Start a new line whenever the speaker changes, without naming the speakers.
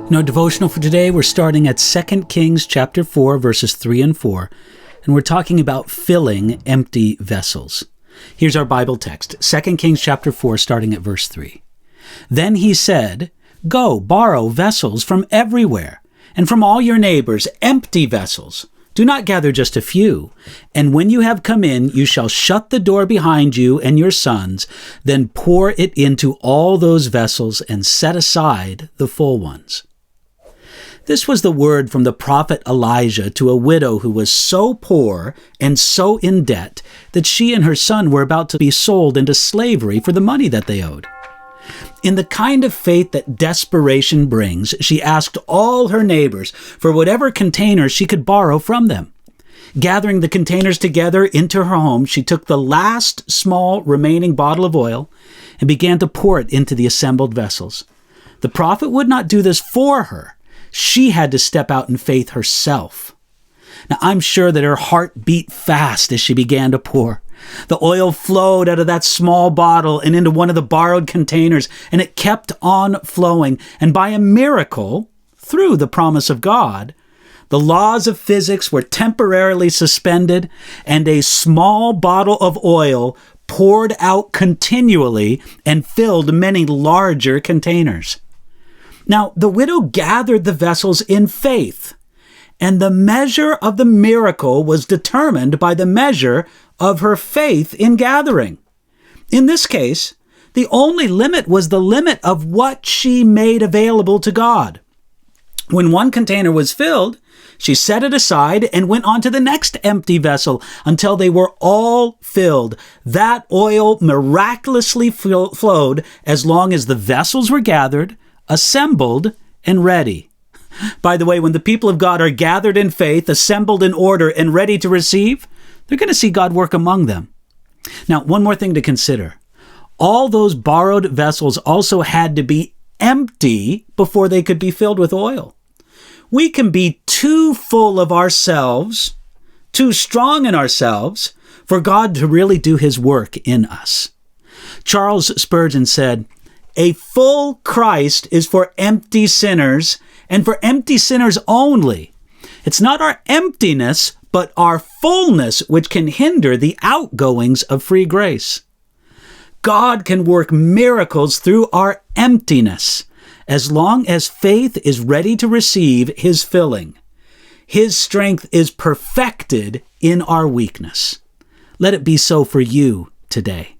In our devotional for today, we're starting at 2 Kings chapter 4, verses 3 and 4, and we're talking about filling empty vessels. Here's our Bible text, 2 Kings chapter 4, starting at verse 3. Then he said, "Go, borrow vessels from everywhere, and from all your neighbors, empty vessels. Do not gather just a few. And when you have come in, you shall shut the door behind you and your sons, then pour it into all those vessels and set aside the full ones." This was the word from the prophet Elijah to a widow who was so poor and so in debt that she and her son were about to be sold into slavery for the money that they owed. In the kind of faith that desperation brings, she asked all her neighbors for whatever containers she could borrow from them. Gathering the containers together into her home, she took the last small remaining bottle of oil and began to pour it into the assembled vessels. The prophet would not do this for her. She had to step out in faith herself. Now, I'm sure that her heart beat fast as she began to pour. The oil flowed out of that small bottle and into one of the borrowed containers, and it kept on flowing. And by a miracle, through the promise of God, the laws of physics were temporarily suspended, and a small bottle of oil poured out continually and filled many larger containers. Now, the widow gathered the vessels in faith, and the measure of the miracle was determined by the measure of her faith in gathering. In this case, the only limit was the limit of what she made available to God. When one container was filled, she set it aside and went on to the next empty vessel until they were all filled. That oil miraculously flowed as long as the vessels were gathered, assembled, and ready. By the way, when the people of God are gathered in faith, assembled in order, and ready to receive, they're going to see God work among them. Now, one more thing to consider. All those borrowed vessels also had to be empty before they could be filled with oil. We can be too full of ourselves, too strong in ourselves, for God to really do his work in us. Charles Spurgeon said, "A full Christ is for empty sinners, and for empty sinners only. It's not our emptiness, but our fullness which can hinder the outgoings of free grace." God can work miracles through our emptiness, as long as faith is ready to receive his filling. His strength is perfected in our weakness. Let it be so for you today.